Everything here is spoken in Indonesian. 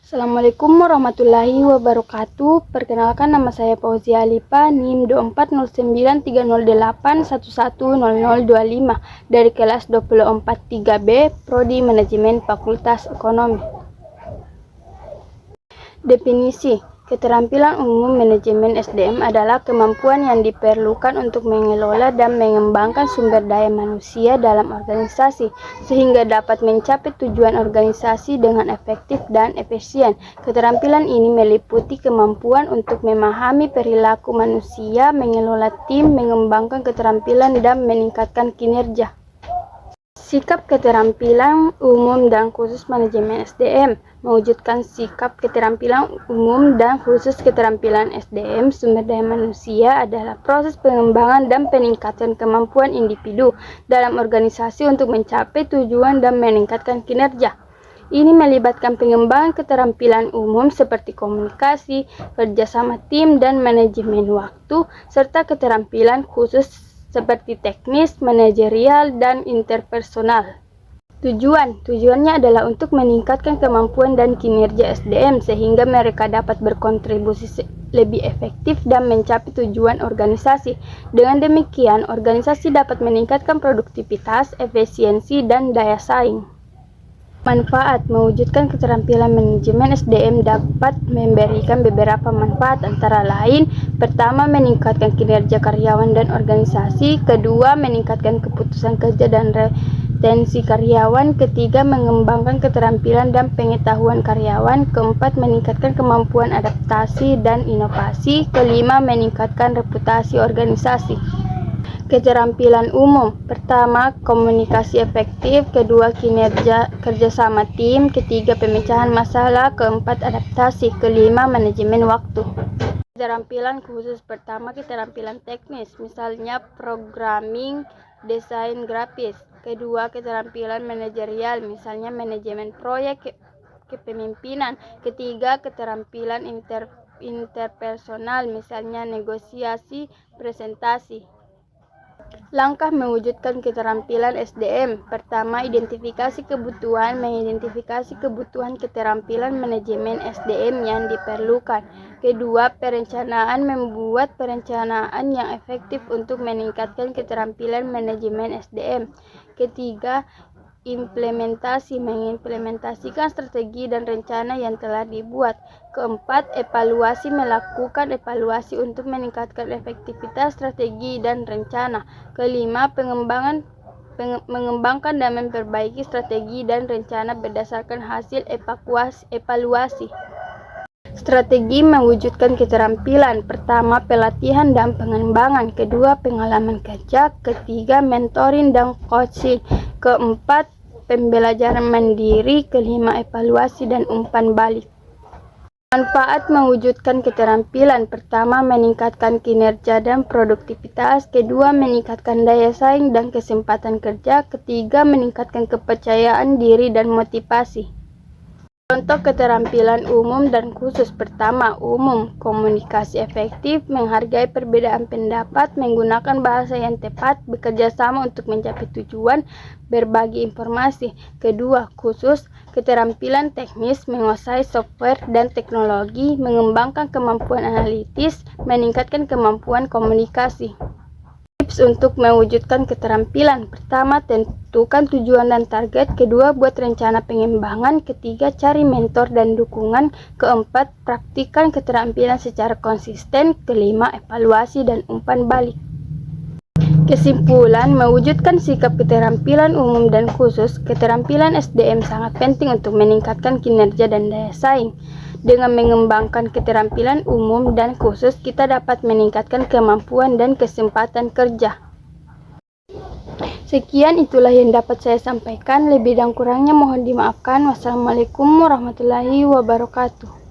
Assalamualaikum warahmatullahi wabarakatuh. Perkenalkan, nama saya Fauzia Alifa, NIM 2409308110025 dari kelas 243B, Prodi Manajemen Fakultas Ekonomi. Definisi: keterampilan umum manajemen SDM adalah kemampuan yang diperlukan untuk mengelola dan mengembangkan sumber daya manusia dalam organisasi, sehingga dapat mencapai tujuan organisasi dengan efektif dan efisien. Keterampilan ini meliputi kemampuan untuk memahami perilaku manusia, mengelola tim, mengembangkan keterampilan, dan meningkatkan kinerja. Sikap keterampilan umum dan khusus manajemen SDM: mewujudkan sikap keterampilan umum dan khusus keterampilan SDM sumber daya manusia adalah proses pengembangan dan peningkatan kemampuan individu dalam organisasi untuk mencapai tujuan dan meningkatkan kinerja. Ini melibatkan pengembangan keterampilan umum seperti komunikasi, kerjasama tim, dan manajemen waktu, serta keterampilan khusus seperti teknis, manajerial, dan interpersonal. Tujuannya adalah untuk meningkatkan kemampuan dan kinerja SDM sehingga mereka dapat berkontribusi lebih efektif dan mencapai tujuan organisasi. Dengan demikian, organisasi dapat meningkatkan produktivitas, efisiensi, dan daya saing. Manfaat: mewujudkan keterampilan manajemen SDM dapat memberikan beberapa manfaat, antara lain: pertama, meningkatkan kinerja karyawan dan organisasi; kedua, meningkatkan keputusan kerja dan retensi karyawan; ketiga, mengembangkan keterampilan dan pengetahuan karyawan; keempat, meningkatkan kemampuan adaptasi dan inovasi; kelima, meningkatkan reputasi organisasi. Keterampilan umum: pertama, komunikasi efektif; kedua, kerjasama tim; ketiga, pemecahan masalah; keempat, adaptasi; kelima, manajemen waktu. Keterampilan khusus: pertama, keterampilan teknis, misalnya programming, desain grafis; kedua, keterampilan manajerial, misalnya manajemen proyek, kepemimpinan; ketiga, keterampilan interpersonal, misalnya negosiasi, presentasi. Langkah mewujudkan keterampilan SDM: pertama, identifikasi kebutuhan. Mengidentifikasi kebutuhan keterampilan manajemen SDM yang diperlukan. Kedua, perencanaan. Membuat perencanaan yang efektif untuk meningkatkan keterampilan manajemen SDM. Ketiga, implementasi. Mengimplementasikan strategi dan rencana yang telah dibuat. Keempat, evaluasi. Melakukan evaluasi untuk meningkatkan efektivitas strategi dan rencana. Kelima, mengembangkan dan memperbaiki strategi dan rencana berdasarkan hasil evaluasi. Strategi mewujudkan keterampilan: pertama, pelatihan dan pengembangan; kedua, pengalaman kerja; ketiga, mentoring dan coaching; keempat, pembelajaran mandiri; kelima, evaluasi dan umpan balik. Manfaat mewujudkan keterampilan: pertama, meningkatkan kinerja dan produktivitas; kedua, meningkatkan daya saing dan kesempatan kerja; ketiga, meningkatkan kepercayaan diri dan motivasi. Contoh keterampilan umum dan khusus: pertama, umum, komunikasi efektif, menghargai perbedaan pendapat, menggunakan bahasa yang tepat, bekerja sama untuk mencapai tujuan, berbagi informasi. Kedua, khusus, keterampilan teknis, menguasai software dan teknologi, mengembangkan kemampuan analitis, meningkatkan kemampuan komunikasi. Tips untuk mewujudkan keterampilan: pertama, tentukan tujuan dan target; kedua, buat rencana pengembangan; ketiga, cari mentor dan dukungan; keempat, praktikkan keterampilan secara konsisten; kelima, evaluasi dan umpan balik. Kesimpulan: mewujudkan sikap keterampilan umum dan khusus, keterampilan SDM sangat penting untuk meningkatkan kinerja dan daya saing. Dengan mengembangkan keterampilan umum dan khusus, kita dapat meningkatkan kemampuan dan kesempatan kerja. Sekian, itulah yang dapat saya sampaikan. Lebih dan kurangnya mohon dimaafkan. Wassalamualaikum warahmatullahi wabarakatuh.